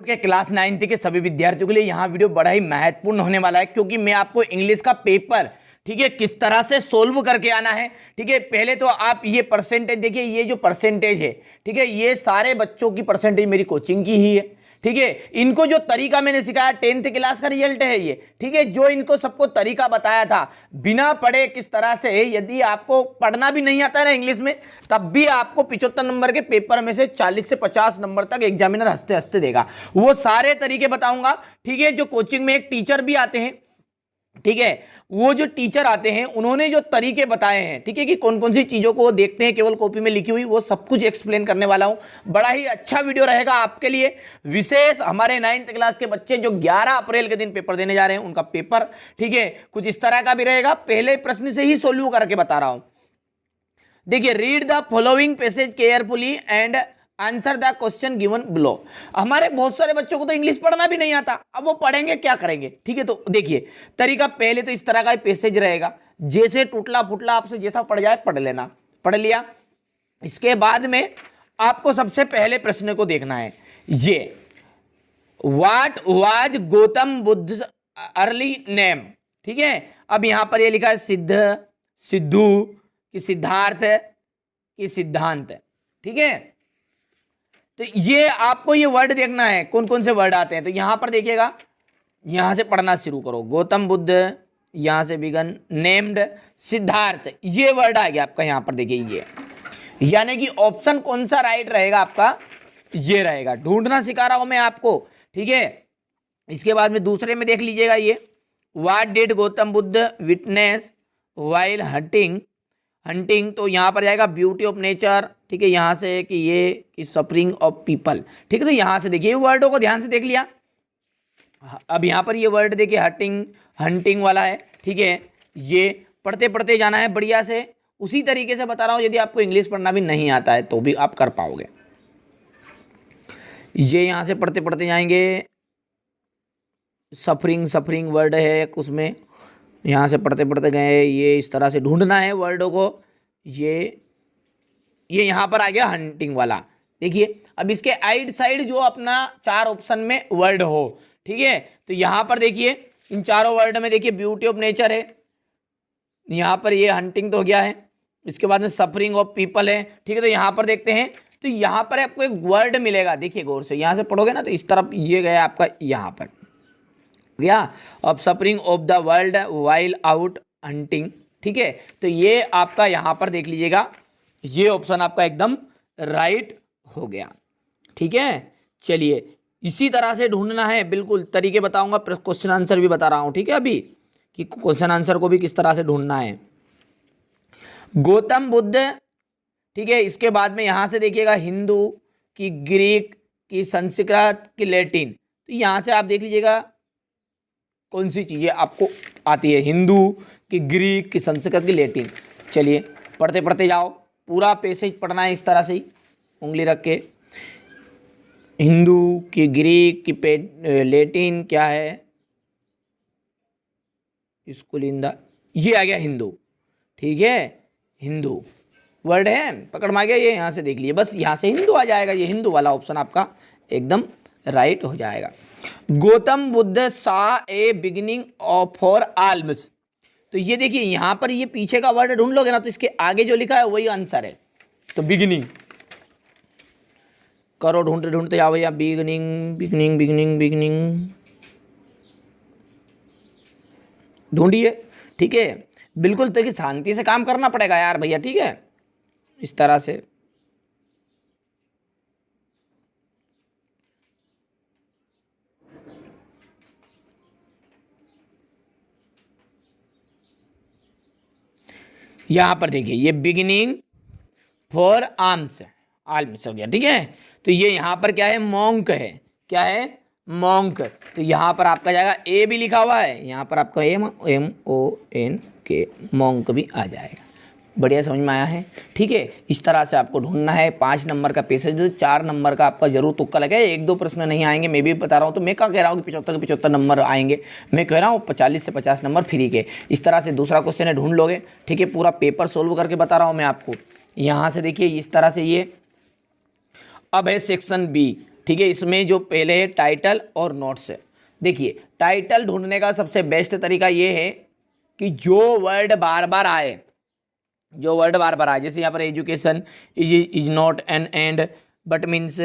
के class 9th के सभी विद्यार्थियों के लिए यहाँ वीडियो बड़ा ही महत्वपूर्ण होने वाला है, क्योंकि मैं आपको इंग्लिश का पेपर, ठीक है, किस तरह से सोल्व करके आना है। ठीक है, पहले तो आप ये परसेंटेज देखिए, ये जो परसेंटेज है, ठीक है, ये सारे बच्चों की परसेंटेज मेरी कोचिंग की ही है। ठीक है, इनको जो तरीका मैंने सिखाया 10th क्लास का रिजल्ट है ये। ठीक है, जो इनको सबको तरीका बताया था बिना पढ़े किस तरह से, यदि आपको पढ़ना भी नहीं आता है ना इंग्लिश में, तब भी आपको 75 नंबर के पेपर में से 40 से 50 नंबर तक एग्जामिनर हंसते हंसते देगा। वो सारे तरीके बताऊंगा। ठीक है, जो कोचिंग में एक टीचर भी आते हैं, ठीक है, वो जो टीचर आते हैं उन्होंने जो तरीके बताए हैं, ठीक है, कि कौन कौन सी चीजों को वो देखते हैं केवल कॉपी में लिखी हुई, वो सब कुछ एक्सप्लेन करने वाला हूं। बड़ा ही अच्छा वीडियो रहेगा आपके लिए। विशेष हमारे 9th क्लास के बच्चे जो 11 अप्रैल के दिन पेपर देने जा रहे हैं, उनका पेपर, ठीक है, कुछ इस तरह का भी रहेगा। पहले प्रश्न से ही सोल्व करके बता रहा हूं। देखिए, read the following passage carefully and answer the question given below. हमारे बहुत सारे बच्चों को तो इंग्लिश पढ़ना भी नहीं आता, अब वो पढ़ेंगे क्या करेंगे। ठीक है, तो देखिए तरीका, पहले तो इस तरह का पैसेज रहेगा, जैसे टूटला फुटला आपसे जैसा पढ़ जाए पढ़ लेना, पढ़ लिया। इसके बाद में आपको सबसे पहले प्रश्न को देखना है, ये what was Gautam Buddha early name. ठीक है, अब यहां पर ये लिखा है सिद्ध, सिद्धू कि सिद्धार्थ कि सिद्धांत। ठीक है, तो ये आपको ये वर्ड देखना है कौन कौन से वर्ड आते हैं। तो यहां पर देखिएगा, यहां से पढ़ना शुरू करो। गौतम बुद्ध, यहां से बिगन, नेम्ड, सिद्धार्थ, ये वर्ड आ गया आपका। यहां पर देखिए ये, यानी कि ऑप्शन कौन सा राइट रहेगा आपका, ये रहेगा। ढूंढना सिखा रहा हूं मैं आपको। ठीक है, इसके बाद में दूसरे में देख लीजिएगा, ये what did Gautam Buddha witness while hunting. Hunting तो यहाँ पर जाएगा ब्यूटी ऑफ नेचर। ठीक है, यहाँ से कि ये कि सफरिंग ऑफ पीपल। ठीक है, तो यहाँ से देखिए वर्डों को ध्यान से देख लिया। अब यहाँ पर ये वर्ड देखिए हंटिंग, हंटिंग वाला है। ठीक है, ये पढ़ते पढ़ते जाना है बढ़िया से। उसी तरीके से बता रहा हूँ, यदि आपको इंग्लिश पढ़ना भी नहीं आता है तो भी आप कर पाओगे। ये यहाँ से पढ़ते पढ़ते जाएंगे। सफरिंग, सफरिंग वर्ड है उसमें, यहाँ से पढ़ते पढ़ते गए, ये इस तरह से ढूंढना है वर्डों को। ये यहाँ पर आ गया हंटिंग वाला। देखिए, अब इसके आइड साइड जो अपना 4 ऑप्शन में वर्ड हो, ठीक है, तो यहाँ पर देखिए इन चारों वर्ड में देखिए ब्यूटी ऑफ नेचर है, यहाँ पर ये हंटिंग तो हो गया है, इसके बाद में सफरिंग ऑफ पीपल है। ठीक है, तो यहाँ पर देखते हैं, तो यहाँ पर आपको एक वर्ड मिलेगा, देखिए गौर से, यहाँ से पढ़ोगे ना तो इस तरफ ये गया आपका यहाँ पर गया, अब suffering of the world while out hunting. ठीक है, तो ये आपका यहाँ पर देख लीजिएगा, ये ऑप्शन आपका एकदम राइट हो गया। ठीक है, चलिए इसी तरह से ढूंढना है, बिल्कुल तरीके बताऊंगा, क्वेश्चन आंसर भी बता रहा हूँ। ठीक है, अभी कि क्वेश्चन आंसर को भी किस तरह से ढूंढना है। गौतम बुद्ध, ठीक है, इसके बाद में यहाँ से देखिएगा हिंदू की, ग्रीक की, संस्कृत की, लैटिन। तो यहाँ से आप देख लीजिएगा कौन सी चीज़ें आपको आती है, हिंदू की, ग्रीक की, संस्कृत की, लैटिन। चलिए पढ़ते पढ़ते जाओ, पूरा पैसेज पढ़ना है इस तरह से ही, उंगली रख के। हिंदू की, ग्रीक की, लैटिन क्या है, स्कूलिंदा, ये आ गया हिंदू। ठीक है, हिंदू वर्ड है, पकड़ में आ गया, ये यहाँ से देख लिए, बस यहाँ से हिंदू आ जाएगा, ये हिंदू वाला ऑप्शन आपका एकदम राइट हो जाएगा। गौतम बुद्ध सा ए बिगिनिंग ऑफ फॉर आल्म्स। तो ये देखिए यहाँ पर ये पीछे का वर्ड ढूंढ लोगे ना तो इसके आगे जो लिखा है वही आंसर है। तो बिगिनिंग करो, ढूंढते ढूंढते जाओ भैया, बिगिनिंग बिगिनिंग बिगिनिंग बिगिनिंग ढूंढिए। ठीक है, बिल्कुल देखिए शांति से काम करना पड़ेगा यार भैया। ठीक है, इस तरह से यहां पर देखिए ये बिगिनिंग फॉर आर्म्स, आर्म्स हो गया। ठीक है, तो ये यहां पर क्या है, मॉन्क है, क्या है, मॉन्क। तो यहां पर आपका जाएगा, ए भी लिखा हुआ है, यहां पर आपका MONK, मॉन्क भी आ जाएगा। बढ़िया, समझ में आया है। ठीक है, इस तरह से आपको ढूंढना है। 5 नंबर का पैसेज, 4 नंबर का आपका जरूर तुक्का लगे, 1-2 प्रश्न नहीं आएंगे, मैं भी बता रहा हूँ। तो मैं क्या कह रहा हूँ कि 75 के 75 नंबर आएंगे, मैं कह रहा हूँ 40 से 50 नंबर फ्री के। इस तरह से दूसरा क्वेश्चन है, ढूंढ लोगे। ठीक है, पूरा पेपर सोल्व करके बता रहा हूँ मैं आपको। यहाँ से देखिए इस तरह से ये अब है सेक्शन बी, ठीक है, इसमें जो पहले है टाइटल और नोट्स है। देखिए टाइटल ढूंढने का सबसे बेस्ट तरीका ये है कि जो वर्ड बार बार आए, जो वर्ड बार बार आए, जैसे यहाँ पर education is not an end but means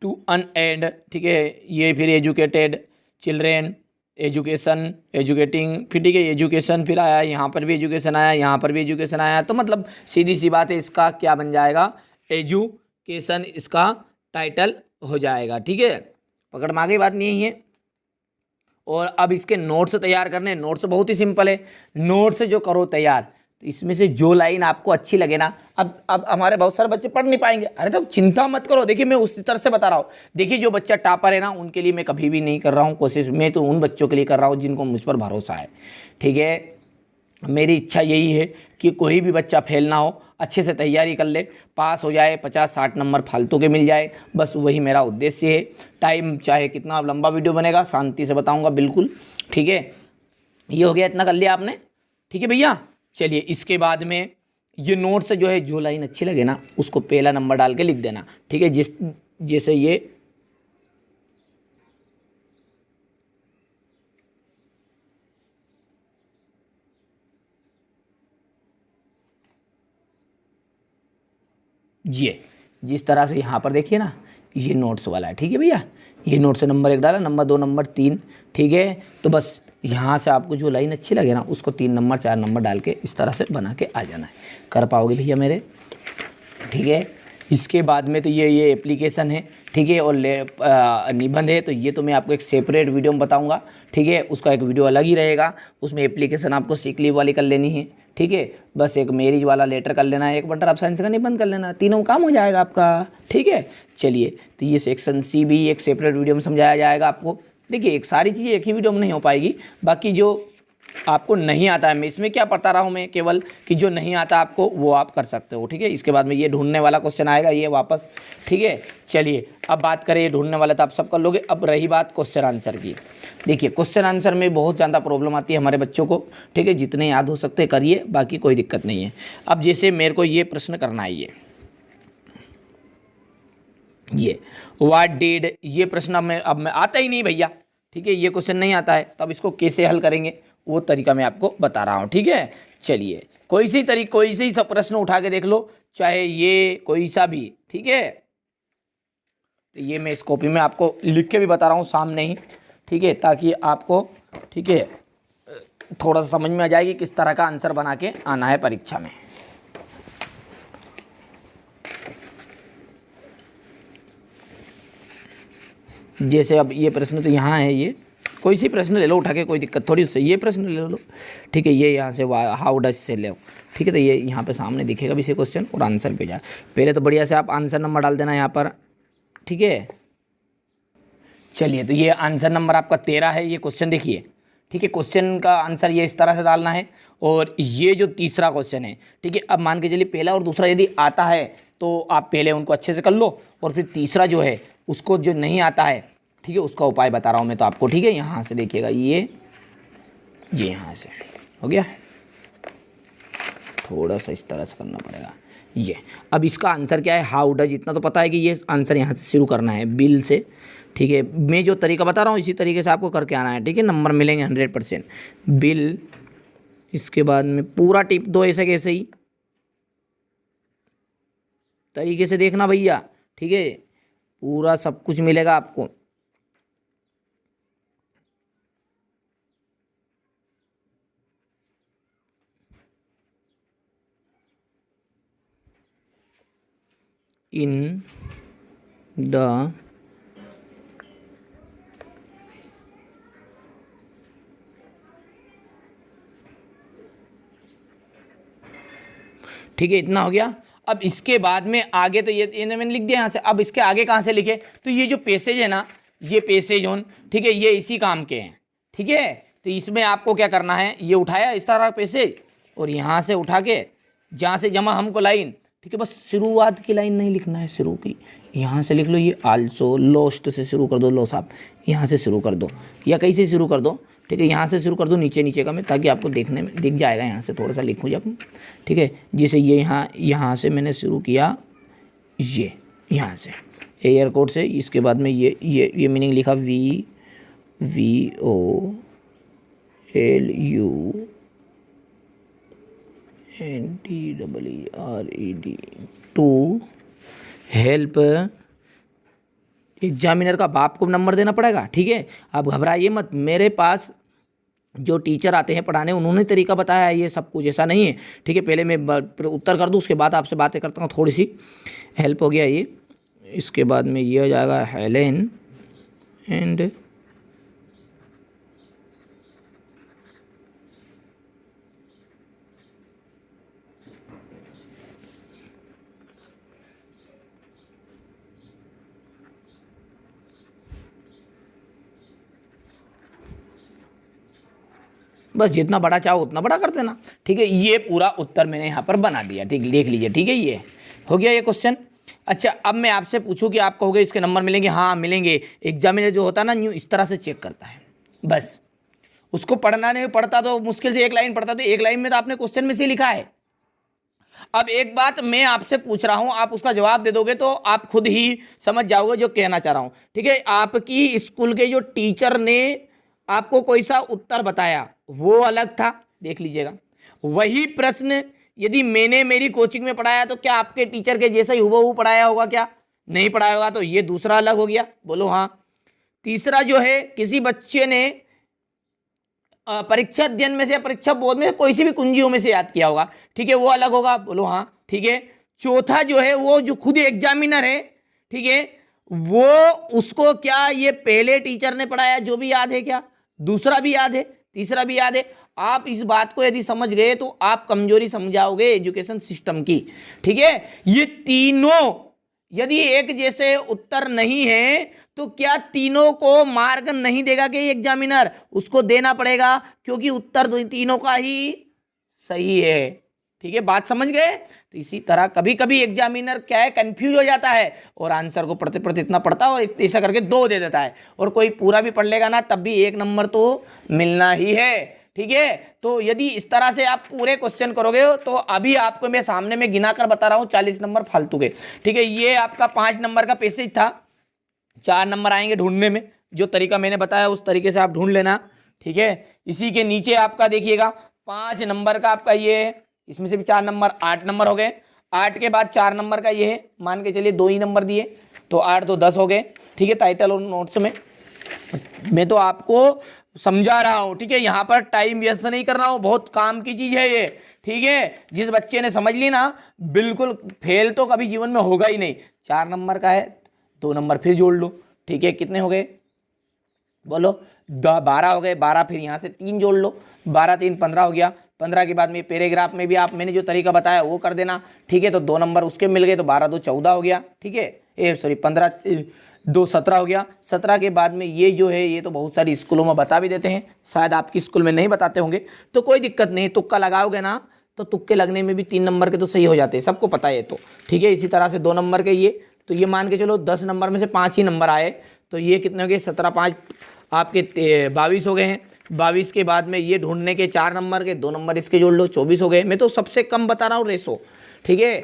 to an end, ठीक है, ये फिर एजुकेटेड, चिल्ड्रेन, एजुकेशन, एजुकेटिंग, फिर ठीक है एजुकेशन फिर आया, यहाँ पर भी एजुकेशन आया, यहाँ पर भी एजुकेशन आया, तो मतलब सीधी सी बात है, इसका क्या बन जाएगा, एजुकेशन इसका टाइटल हो जाएगा। ठीक है, पकड़ में आ गई बात नहीं है। और अब इसके नोट्स तैयार करने, नोट्स बहुत ही सिंपल है, नोट्स जो करो तैयार, तो इसमें से जो लाइन आपको अच्छी लगे ना, अब हमारे बहुत सारे बच्चे पढ़ नहीं पाएंगे, अरे तो चिंता मत करो, देखिए मैं उसी तरह से बता रहा हूँ। देखिए जो बच्चा टॉपर है ना, उनके लिए मैं कभी भी नहीं कर रहा हूँ कोशिश, मैं तो उन बच्चों के लिए कर रहा हूँ जिनको मुझ पर भरोसा है। ठीक है, मेरी इच्छा यही है कि कोई भी बच्चा फेल ना हो, अच्छे से तैयारी कर ले, पास हो जाए, 50-60 नंबर फालतू के मिल जाए, बस वही मेरा उद्देश्य है। टाइम चाहे कितना लंबा वीडियो बनेगा, शांति से बताऊंगा बिल्कुल। ठीक है, ये हो गया, इतना कर लिया आपने। ठीक है भैया, चलिए इसके बाद में ये नोट्स जो है, जो लाइन अच्छी लगे ना उसको पहला नंबर डाल के लिख देना। ठीक है, जैसे ये जिस तरह से यहाँ पर देखिए ना, ये नोट्स वाला है। ठीक है भैया, ये नोट्स से नंबर 1 डाला, नंबर 2, नंबर 3। ठीक है, तो बस यहाँ से आपको जो लाइन अच्छी लगे ना उसको 3 नंबर 4 नंबर डाल के इस तरह से बना के आ जाना है। कर पाओगे भैया मेरे? ठीक है, इसके बाद में तो ये एप्लीकेशन है। ठीक है, और निबंध है, तो ये तो मैं आपको एक सेपरेट वीडियो में बताऊंगा। ठीक है, उसका एक वीडियो अलग ही रहेगा, उसमें एप्लीकेशन आपको सिक लीव वाली कर लेनी है। ठीक है, बस एक मैरिज वाला लेटर कर लेना है, एक बटर ऑफ साइंस का निबंध कर लेना, तीनों काम हो जाएगा आपका। ठीक है, चलिए, तो ये सेक्शन सी भी एक सेपरेट वीडियो में समझाया जाएगा आपको। देखिए एक सारी चीज़ें एक ही वीडियो में नहीं हो पाएगी, बाकी जो आपको नहीं आता है, मैं इसमें क्या पढ़ता रहा हूँ मैं केवल कि जो नहीं आता आपको वो आप कर सकते हो। ठीक है, इसके बाद में ये ढूंढने वाला क्वेश्चन आएगा, ये वापस। ठीक है, चलिए अब बात करें ये ढूंढने वाला तो आप सब कर लोगे। अब रही बात क्वेश्चन आंसर की। देखिए क्वेश्चन आंसर में बहुत ज़्यादा प्रॉब्लम आती है हमारे बच्चों को। ठीक है, जितने याद हो सकते करिए, बाकी कोई दिक्कत नहीं है। अब जैसे मेरे को ये प्रश्न करना है, ये व्हाट डिड, ये प्रश्न अब मैं आता ही नहीं भैया। ठीक है, ये क्वेश्चन नहीं आता है, तो अब इसको कैसे हल करेंगे वो तरीका मैं आपको बता रहा हूँ। ठीक है, चलिए कोई सी सब प्रश्न उठा के देख लो, चाहे ये कोई सा भी। ठीक है, तो ये मैं इस कॉपी में आपको लिख के भी बता रहा हूँ सामने ही। ठीक है, ताकि आपको ठीक है थोड़ा सा समझ में आ जाएगी किस तरह का आंसर बना के आना है परीक्षा में। जैसे अब ये प्रश्न तो यहाँ है, ये कोई सी प्रश्न ले लो उठा के, कोई दिक्कत थोड़ी उससे, ये प्रश्न ले लो। ठीक है, ये यहाँ से हाउ डज से ले। ठीक है, तो ये यहाँ पे सामने दिखेगा भी से क्वेश्चन और आंसर पे जाए। पहले तो बढ़िया से आप आंसर नंबर डाल देना यहाँ पर। ठीक है, चलिए, तो ये आंसर नंबर आपका 13 है, ये क्वेश्चन देखिए। ठीक है, क्वेश्चन का आंसर ये इस तरह से डालना है। और ये जो तीसरा क्वेश्चन है, ठीक है, अब मान के चलिए पहला और दूसरा यदि आता है तो आप पहले उनको अच्छे से कर लो, और फिर तीसरा जो है उसको जो नहीं आता है, ठीक है, उसका उपाय बता रहा हूँ मैं तो आपको। ठीक है, यहाँ से देखिएगा, ये यहाँ से हो गया, थोड़ा सा इस तरह से करना पड़ेगा ये। अब इसका आंसर क्या है, हाउ डज, इतना तो पता है कि ये आंसर यहाँ से शुरू करना है, बिल से। ठीक है, मैं जो तरीका बता रहा हूँ इसी तरीके से आपको करके आना है। ठीक है, नंबर मिलेंगे 100%। बिल, इसके बाद में पूरा टिप दो, ऐसे कैसे ही तरीके से देखना भैया। ठीक है, पूरा सब कुछ मिलेगा आपको। इन द ठीक है, इतना हो गया। अब इसके बाद में आगे तो ये मैंने लिख दिया यहाँ से। अब इसके आगे कहाँ से लिखे, तो ये जो पैसेज है ना, ये पैसेज ऑन, ठीक है, ये इसी काम के हैं। ठीक है, तो इसमें आपको क्या करना है, ये उठाया इस तरह पैसेज, और यहाँ से उठा के जहाँ से जमा हमको लाइन, ठीक है, बस शुरुआत की लाइन नहीं लिखना है, शुरू की यहाँ से लिख लो। ये आल्सो, लोस्ट से शुरू कर दो, लो साहब यहाँ से शुरू कर दो, या कहीं से शुरू कर दो। ठीक है, यहाँ से शुरू कर दो नीचे का में, ताकि आपको देखने में दिख जाएगा। यहाँ से थोड़ा सा लिखूँ जब, ठीक है, जैसे ये यहाँ से मैंने शुरू किया, ये यहाँ से एयरपोर्ट से, इसके बाद में ये मीनिंग लिखा VOLUNTERED, टू हेल्प। एग्जामिनर का बाप को नंबर देना पड़ेगा, ठीक है। अब घबराइए मत, मेरे पास जो टीचर आते हैं पढ़ाने उन्होंने तरीका बताया है, ये सब कुछ ऐसा नहीं है, ठीक है। पहले मैं उत्तर कर दूँ, उसके बाद आपसे बातें करता हूँ, थोड़ी सी हेल्प हो गया ये। इसके बाद में ये हो जाएगा हेलेन एंड बस जितना बड़ा चाहो उतना बड़ा कर देना, ठीक है। ये पूरा उत्तर मैंने यहाँ पर बना दिया, ठीक, देख लीजिए, ठीक है। ये हो गया ये क्वेश्चन। अच्छा, अब मैं आपसे पूछूं कि आप कहोगे इसके नंबर मिलेंगे? हाँ मिलेंगे। एग्जामिनर जो होता है ना, न्यू इस तरह से चेक करता है, बस उसको पढ़ना नहीं पढ़ता तो मुश्किल से एक लाइन पढ़ता, तो एक लाइन में तो आपने क्वेश्चन में से लिखा है। अब एक बात मैं आपसे पूछ रहा हूं, आप उसका जवाब दे दोगे तो आप खुद ही समझ जाओगे जो कहना चाह रहा हूं, ठीक है। आपकी स्कूल के जो टीचर ने आपको कोई सा उत्तर बताया वो अलग था, देख लीजिएगा। वही प्रश्न यदि मैंने मेरी कोचिंग में पढ़ाया तो क्या आपके टीचर के जैसा ही हुबहू पढ़ाया होगा? क्या नहीं पढ़ाया होगा? तो ये दूसरा अलग हो गया, बोलो हाँ। तीसरा जो है, किसी बच्चे ने परीक्षा अध्ययन में से, परीक्षा बोध में कोई सी भी कुंजियों में से याद किया होगा, ठीक है, वो अलग होगा, बोलो हाँ, ठीक है। चौथा जो है, वो जो खुद एग्जामिनर है, ठीक है, वो उसको क्या ये पहले टीचर ने पढ़ाया जो भी याद है क्या? दूसरा भी याद है, तीसरा भी याद है। आप इस बात को यदि समझ गए तो आप कमजोरी समझाओगे एजुकेशन सिस्टम की, ठीक है। ये तीनों यदि एक जैसे उत्तर नहीं है तो क्या तीनों को मार्क नहीं देगा कि एग्जामिनर? उसको देना पड़ेगा, क्योंकि उत्तर तीनों का ही सही है, ठीक है। बात समझ गए? तो इसी तरह कभी कभी एग्जामिनर क्या है, कंफ्यूज हो जाता है और आंसर को पढ़ते पढ़ते इतना पढ़ता है और ऐसा करके 2 दे देता है, और कोई पूरा भी पढ़ लेगा ना तब भी 1 नंबर तो मिलना ही है, ठीक है। तो यदि इस तरह से आप पूरे क्वेश्चन करोगे तो अभी आपको मैं सामने में गिना कर बता रहा हूँ 40 नंबर फालतू के, ठीक है। ये आपका 5 नंबर का पैसेज था, 4 नंबर आएंगे ढूंढने में, जो तरीका मैंने बताया उस तरीके से आप ढूंढ लेना, ठीक है। इसी के नीचे आपका देखिएगा 5 नंबर का आपका ये है, इसमें से भी 4 नंबर, 8 नंबर हो गए। 8 के बाद 4 नंबर का ये है, मान के चलिए 2 ही नंबर दिए तो 8 तो 10 हो गए, ठीक है। टाइटल और नोट्स में मैं तो आपको समझा रहा हूँ, ठीक है। यहाँ पर टाइम व्यस्त नहीं कर रहा हूँ, बहुत काम की चीज़ है ये, ठीक है। जिस बच्चे ने समझ ली ना, बिल्कुल फेल तो कभी जीवन में होगा ही नहीं। 4 नंबर का है, 2 नंबर फिर जोड़ लो, ठीक है। कितने हो गए बोलो? 12 हो गए। 12 फिर यहाँ से 3 जोड़ लो, 12 3 15 हो गया। 15 के बाद में पैराग्राफ में भी आप मैंने जो तरीका बताया वो कर देना, ठीक है। तो 2 नंबर उसके मिल गए, तो 12 2 14 हो गया, ठीक है। 15 2 17 हो गया। 17 के बाद में ये जो है, ये तो बहुत सारी स्कूलों में बता भी देते हैं, शायद आपकी स्कूल में नहीं बताते होंगे, तो कोई दिक्कत नहीं, तुक्का लगाओगे ना तो तुक्के लगने में भी 3 नंबर के तो सही हो जाते हैं, सबको पता है तो, ठीक है। इसी तरह से 2 नंबर के ये, तो ये मान के चलो 10 नंबर में से 5 ही नंबर आए, तो ये कितने हो गए? 17 5 आपके 22 हो गए हैं। 22 के बाद में ये ढूंढने के 4 नंबर के, 2 नंबर इसके जोड़ लो, 24 हो गए। मैं तो सबसे कम बता रहा हूँ रेशो, ठीक है।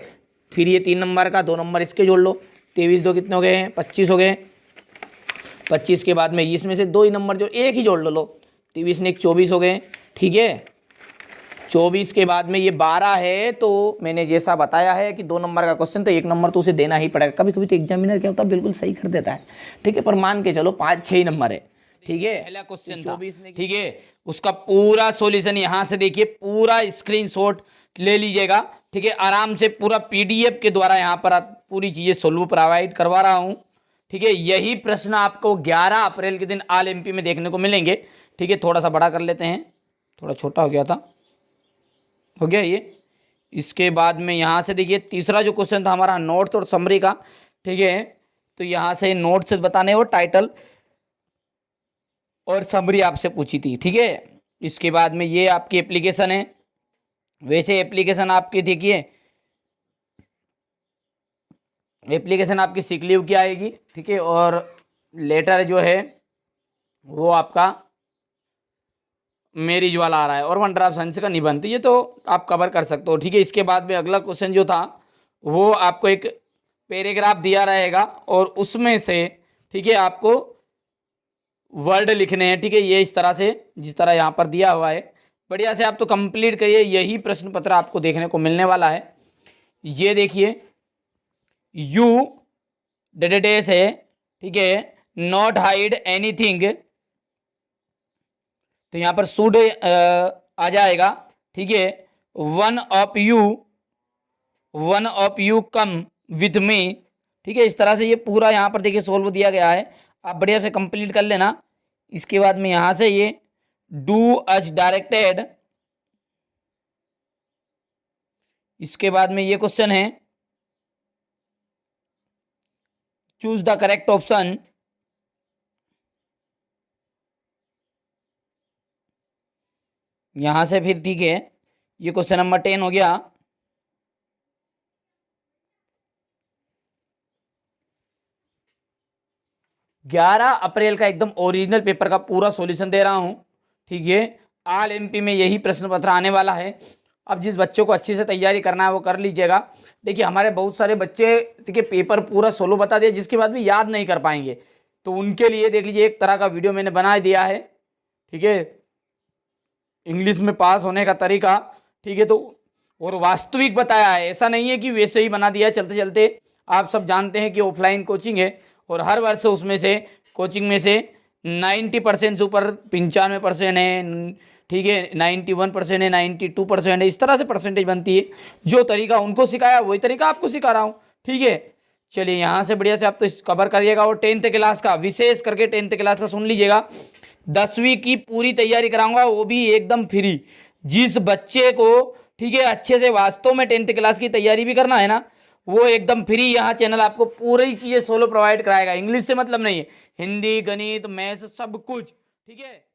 फिर ये 3 नंबर का, 2 नंबर इसके जोड़ लो, 23 2 कितने हो गए हैं? 25 हो गए। 25 के बाद में इसमें से 2 ही नंबर जो एक ही जोड़ लो, 23 ने 24 हो गए, ठीक है। 24 के बाद में ये 12 है, तो मैंने जैसा बताया है कि 2 नंबर का क्वेश्चन तो 1 नंबर तो उसे देना ही पड़ेगा। कभी कभी तो एग्जामिनर क्या होता है, बिल्कुल सही कर देता है, ठीक है, पर मान के चलो 5 6 नंबर है, ठीक है। पहला क्वेश्चन 24 ने, ठीक है, उसका पूरा सॉल्यूशन यहाँ से देखिए, पूरा स्क्रीनशॉट ले लीजिएगा, ठीक है। आराम से पूरा PDF के द्वारा यहाँ पर पूरी चीज़ें सोल्व प्रोवाइड करवा रहा हूँ, ठीक है। यही प्रश्न आपको 11 अप्रैल के दिन ऑल MP में देखने को मिलेंगे, ठीक है। थोड़ा सा बड़ा कर लेते हैं, थोड़ा छोटा हो गया था, हो गया ये। इसके बाद में यहाँ से देखिए, तीसरा जो क्वेश्चन था हमारा नोट्स और समरी का, ठीक है। तो यहाँ से नोट्स बताने और टाइटल और समरी आपसे पूछी थी, ठीक है। इसके बाद में ये आपकी एप्लीकेशन है, वैसे एप्लीकेशन आपकी देखिए, एप्लीकेशन आपकी सिक लीव की आएगी, ठीक है। और लेटर जो है वो आपका मैरिज वाला आ रहा है, और वन ड्राफ्ट साइंस का निबंध, ये तो आप कवर कर सकते हो, ठीक है। इसके बाद में अगला क्वेश्चन जो था वो आपको एक पैराग्राफ दिया रहेगा और उसमें से ठीक है आपको वर्ड लिखने हैं। ठीक है, ये इस तरह से जिस तरह यहाँ पर दिया हुआ है बढ़िया से आप तो कंप्लीट करिए। यही प्रश्न पत्र आपको देखने को मिलने वाला है। ये देखिए यू डेडेडेस है, ठीक है, नॉट हाइड एनीथिंग, तो यहाँ पर शुड आ जाएगा। ठीक है, one of you come with me. ठीक है, इस तरह से ये पूरा यहाँ पर देखिए सोल्व दिया गया है, आप बढ़िया से कंप्लीट कर लेना। इसके बाद में यहाँ से ये डू एज डायरेक्टेड, इसके बाद में ये क्वेश्चन है चूज द करेक्ट ऑप्शन। यहां से फिर ठीक है ये क्वेश्चन नंबर 10 हो गया। ग्यारह अप्रैल का एकदम ओरिजिनल पेपर का पूरा सॉल्यूशन दे रहा हूं। ठीक है, ऑल एमपी में यही प्रश्न पत्र आने वाला है। अब जिस बच्चों को अच्छे से तैयारी करना है वो कर लीजिएगा। देखिए हमारे बहुत सारे बच्चे देखिए पेपर पूरा सोलो बता दिया जिसके बाद भी याद नहीं कर पाएंगे, तो उनके लिए देख लीजिए एक तरह का वीडियो मैंने बना दिया है। ठीक है, इंग्लिश में पास होने का तरीका। ठीक है, तो और वास्तविक बताया है, ऐसा नहीं है कि वैसे ही बना दिया है चलते चलते। आप सब जानते हैं कि ऑफलाइन कोचिंग है और हर वर्ष उसमें से कोचिंग में से 90% से ऊपर 95% है। ठीक है, 91% है, 92% है, इस तरह से परसेंटेज बनती है। जो तरीका उनको सिखाया वही तरीका आपको सिखा रहा हूँ। ठीक है, चलिए यहाँ से बढ़िया से आप तो कवर करिएगा। और 10th क्लास का विशेष करके 10th क्लास का सुन लीजिएगा, 10वीं की पूरी तैयारी कराऊंगा, वो भी एकदम फ्री। जिस बच्चे को ठीक है अच्छे से वास्तव में 10th क्लास की तैयारी भी करना है ना, वो एकदम फ्री यहाँ चैनल आपको पूरी चीजें सोलो प्रोवाइड कराएगा। इंग्लिश से मतलब नहीं है, हिंदी, गणित, मैथ्स सब कुछ। ठीक है।